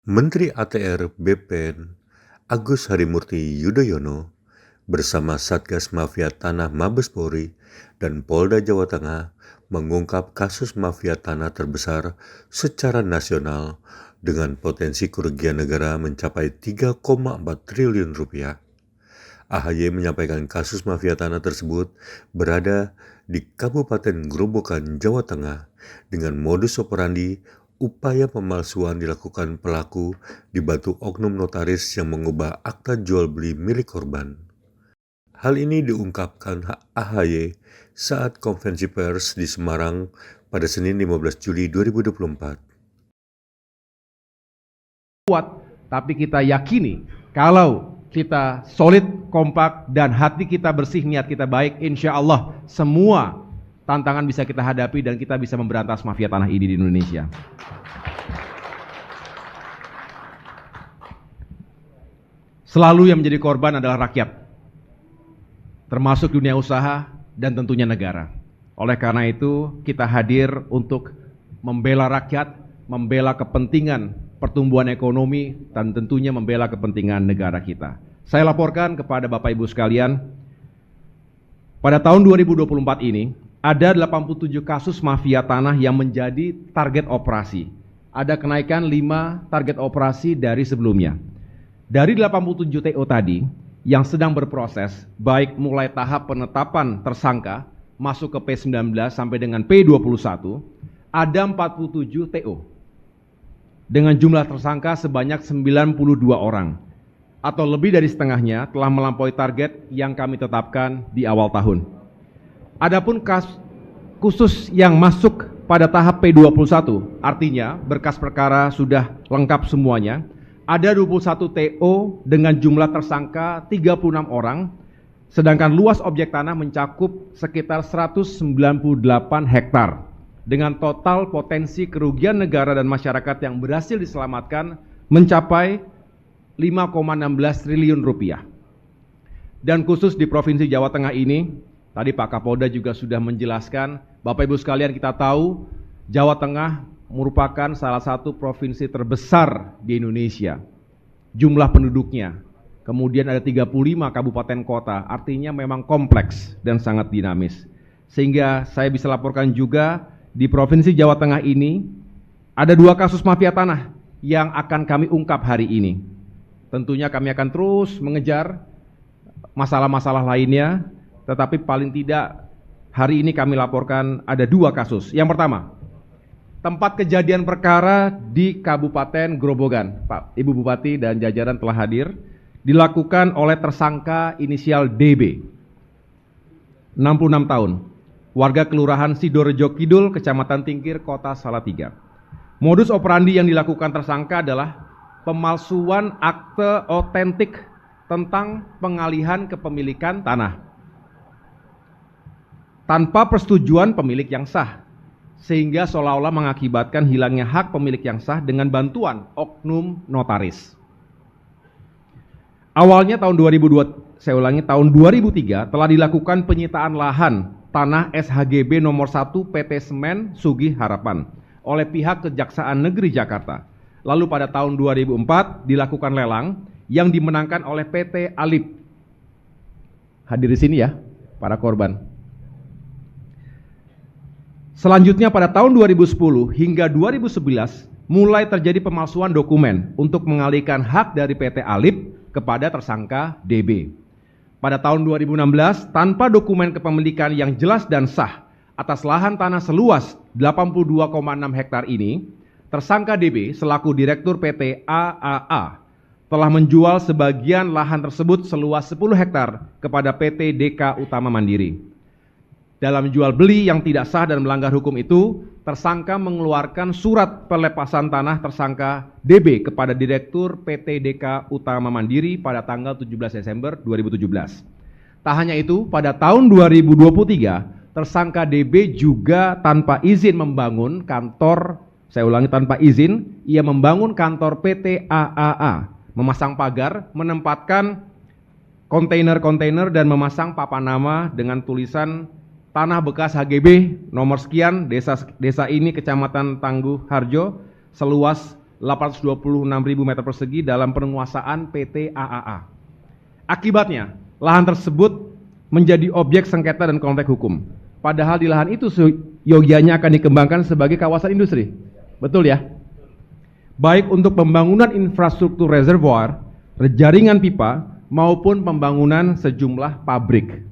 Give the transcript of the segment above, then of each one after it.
Menteri ATR BPN Agus Harimurti Yudhoyono bersama Satgas Mafia Tanah Mabes Polri dan Polda Jawa Tengah mengungkap kasus mafia tanah terbesar secara nasional dengan potensi kerugian negara mencapai 3,4 triliun rupiah. AHY menyampaikan kasus mafia tanah tersebut berada di Kabupaten Grobogan, Jawa Tengah dengan modus operandi upaya pemalsuan dilakukan pelaku dibantu oknum notaris yang mengubah akta jual beli milik korban. Hal ini diungkapkan AHY saat konferensi pers di Semarang pada Senin 15 Juli 2024. Kuat, tapi kita yakini kalau kita solid, kompak, dan hati kita bersih, niat kita baik, insya Allah semua tantangan bisa kita hadapi dan kita bisa memberantas mafia tanah ini di Indonesia. Selalu yang menjadi korban adalah rakyat, termasuk dunia usaha dan tentunya negara. Oleh karena itu, kita hadir untuk membela rakyat, membela kepentingan pertumbuhan ekonomi, dan tentunya membela kepentingan negara kita. Saya laporkan kepada Bapak Ibu sekalian, pada tahun 2024 ini, ada 87 kasus mafia tanah yang menjadi target operasi. Ada kenaikan 5 target operasi dari sebelumnya. Dari 87 TO tadi, yang sedang berproses, baik mulai tahap penetapan tersangka, masuk ke P19 sampai dengan P21, ada 47 TO. Dengan jumlah tersangka sebanyak 92 orang, atau lebih dari setengahnya telah melampaui target yang kami tetapkan di awal tahun. Adapun kasus khusus yang masuk pada tahap P21, artinya berkas perkara sudah lengkap semuanya, ada 21 TO dengan jumlah tersangka 36 orang, sedangkan luas objek tanah mencakup sekitar 198 hektar. Dengan total potensi kerugian negara dan masyarakat yang berhasil diselamatkan mencapai 5,16 triliun rupiah. Dan khusus di Provinsi Jawa Tengah ini, tadi Pak Kapolda juga sudah menjelaskan, Bapak Ibu sekalian kita tahu Jawa Tengah merupakan salah satu provinsi terbesar di Indonesia. Jumlah penduduknya, kemudian ada 35 kabupaten kota, artinya memang kompleks dan sangat dinamis. Sehingga saya bisa laporkan juga di Provinsi Jawa Tengah ini ada 2 kasus mafia tanah yang akan kami ungkap hari ini. Tentunya kami akan terus mengejar masalah-masalah lainnya, tetapi paling tidak hari ini kami laporkan ada 2 kasus. Yang pertama, tempat kejadian perkara di Kabupaten Grobogan, Pak Ibu Bupati dan jajaran telah hadir, dilakukan oleh tersangka inisial DB, 66 tahun. Warga Kelurahan Sidorejo Kidul, Kecamatan Tingkir, Kota Salatiga. Modus operandi yang dilakukan tersangka adalah pemalsuan akte otentik tentang pengalihan kepemilikan tanah tanpa persetujuan pemilik yang sah, sehingga seolah-olah mengakibatkan hilangnya hak pemilik yang sah dengan bantuan oknum notaris. Awalnya tahun 2003 telah dilakukan penyitaan lahan tanah SHGB nomor 1 PT Semen Sugih Harapan oleh pihak Kejaksaan Negeri Jakarta. Lalu pada tahun 2004 dilakukan lelang yang dimenangkan oleh PT Alip. Hadir di sini ya, para korban. Selanjutnya pada tahun 2010 hingga 2011 mulai terjadi pemalsuan dokumen untuk mengalihkan hak dari PT Alip kepada tersangka DB. Pada tahun 2016, tanpa dokumen kepemilikan yang jelas dan sah atas lahan tanah seluas 82,6 hektar ini, tersangka DB selaku Direktur PT AAA telah menjual sebagian lahan tersebut seluas 10 hektar kepada PT DK Utama Mandiri. Dalam jual beli yang tidak sah dan melanggar hukum itu, tersangka mengeluarkan surat pelepasan tanah tersangka DB kepada Direktur PT DK Utama Mandiri pada tanggal 17 Desember 2017. Tak hanya itu, pada tahun 2023, tersangka DB juga tanpa izin membangun kantor, saya ulangi tanpa izin, ia membangun kantor PT AAA, memasang pagar, menempatkan kontainer-kontainer dan memasang papan nama dengan tulisan tanah bekas HGB nomor sekian, desa ini Kecamatan Tangguh Harjo, seluas 826.000 meter persegi dalam penguasaan PT AAA. Akibatnya, lahan tersebut menjadi objek sengketa dan konflik hukum. Padahal di lahan itu seyogianya akan dikembangkan sebagai kawasan industri. Betul ya? Baik untuk pembangunan infrastruktur reservoir, jaringan pipa, maupun pembangunan sejumlah pabrik.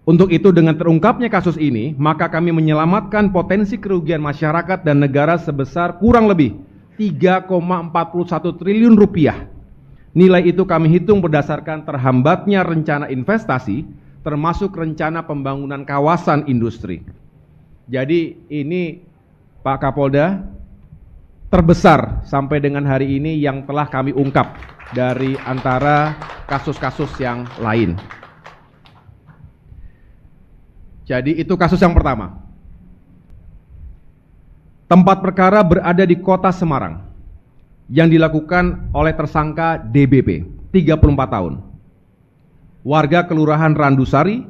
Untuk itu dengan terungkapnya kasus ini, maka kami menyelamatkan potensi kerugian masyarakat dan negara sebesar kurang lebih 3,41 triliun rupiah. Nilai itu kami hitung berdasarkan terhambatnya rencana investasi, termasuk rencana pembangunan kawasan industri. Jadi ini Pak Kapolda, terbesar sampai dengan hari ini yang telah kami ungkap dari antara kasus-kasus yang lain. Jadi itu kasus yang pertama. Tempat perkara berada di Kota Semarang yang dilakukan oleh tersangka DBP, 34 tahun. Warga Kelurahan Randusari,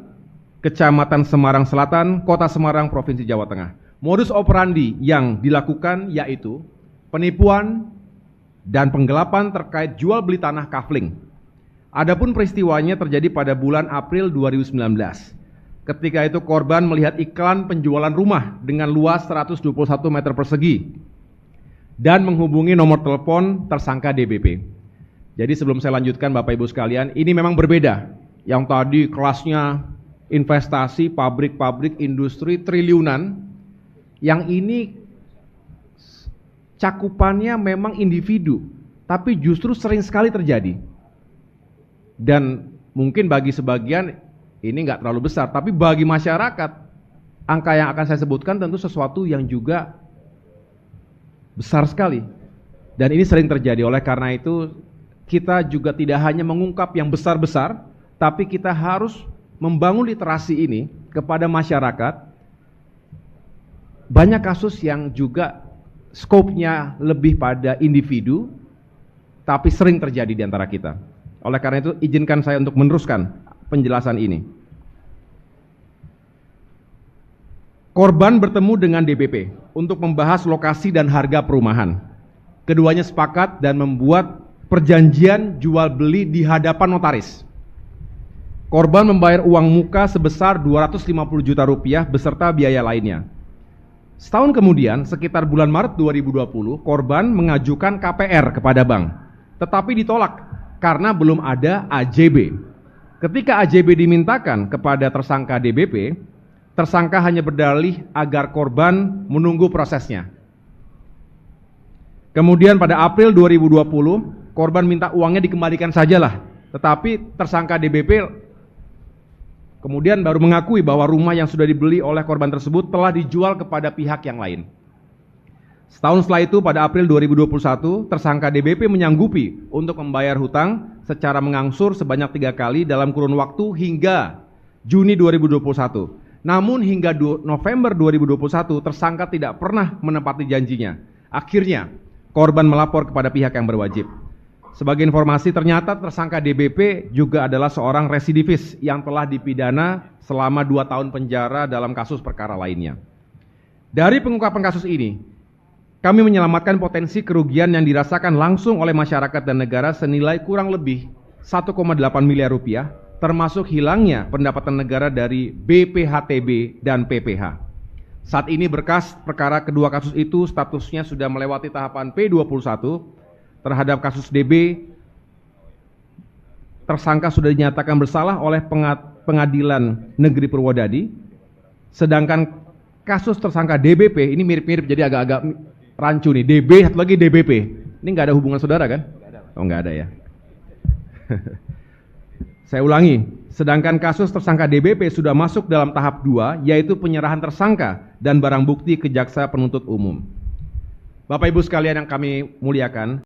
Kecamatan Semarang Selatan, Kota Semarang, Provinsi Jawa Tengah. Modus operandi yang dilakukan yaitu penipuan dan penggelapan terkait jual beli tanah kafling. Adapun peristiwanya terjadi pada bulan April 2019. Ketika itu korban melihat iklan penjualan rumah dengan luas 121 meter persegi dan menghubungi nomor telepon tersangka DBP. Jadi sebelum saya lanjutkan Bapak Ibu sekalian, ini memang berbeda. Yang tadi kelasnya investasi, pabrik-pabrik, industri triliunan. Yang ini cakupannya memang individu, tapi justru sering sekali terjadi. Dan mungkin bagi sebagian ini nggak terlalu besar, tapi bagi masyarakat, angka yang akan saya sebutkan tentu sesuatu yang juga besar sekali. Dan ini sering terjadi, oleh karena itu kita juga tidak hanya mengungkap yang besar-besar, tapi kita harus membangun literasi ini kepada masyarakat. Banyak kasus yang juga skopnya lebih pada individu, tapi sering terjadi di antara kita. Oleh karena itu, izinkan saya untuk meneruskan penjelasan ini. Korban bertemu dengan DBP untuk membahas lokasi dan harga perumahan. Keduanya sepakat dan membuat perjanjian jual beli di hadapan notaris. Korban membayar uang muka sebesar 250 juta rupiah beserta biaya lainnya. Setahun kemudian, sekitar bulan Maret 2020, korban mengajukan KPR kepada bank, tetapi ditolak karena belum ada AJB. Ketika AJB dimintakan kepada tersangka DBP, tersangka hanya berdalih agar korban menunggu prosesnya. Kemudian pada April 2020, korban minta uangnya dikembalikan sajalah, tetapi tersangka DBP kemudian baru mengakui bahwa rumah yang sudah dibeli oleh korban tersebut telah dijual kepada pihak yang lain. Setahun setelah itu, pada April 2021, tersangka DBP menyanggupi untuk membayar hutang secara mengangsur sebanyak 3 kali dalam kurun waktu hingga Juni 2021. Namun hingga November 2021, tersangka tidak pernah menepati janjinya. Akhirnya, korban melapor kepada pihak yang berwajib. Sebagai informasi, ternyata tersangka DBP juga adalah seorang residivis yang telah dipidana selama 2 tahun penjara dalam kasus perkara lainnya. Dari pengungkapan kasus ini, kami menyelamatkan potensi kerugian yang dirasakan langsung oleh masyarakat dan negara senilai kurang lebih 1,8 miliar rupiah, termasuk hilangnya pendapatan negara dari BPHTB dan PPH. Saat ini berkas perkara kedua kasus itu statusnya sudah melewati tahapan P21. Terhadap kasus DB, tersangka sudah dinyatakan bersalah oleh Pengadilan Negeri Purwodadi. Sedangkan kasus tersangka DBP ini mirip-mirip, jadi agak-agak rancu nih, DB satu lagi DBP. Ini nggak ada hubungan saudara kan? Oh nggak ada ya. Saya ulangi, sedangkan kasus tersangka DBP sudah masuk dalam tahap 2, yaitu penyerahan tersangka dan barang bukti ke jaksa penuntut umum. Bapak Ibu sekalian yang kami muliakan,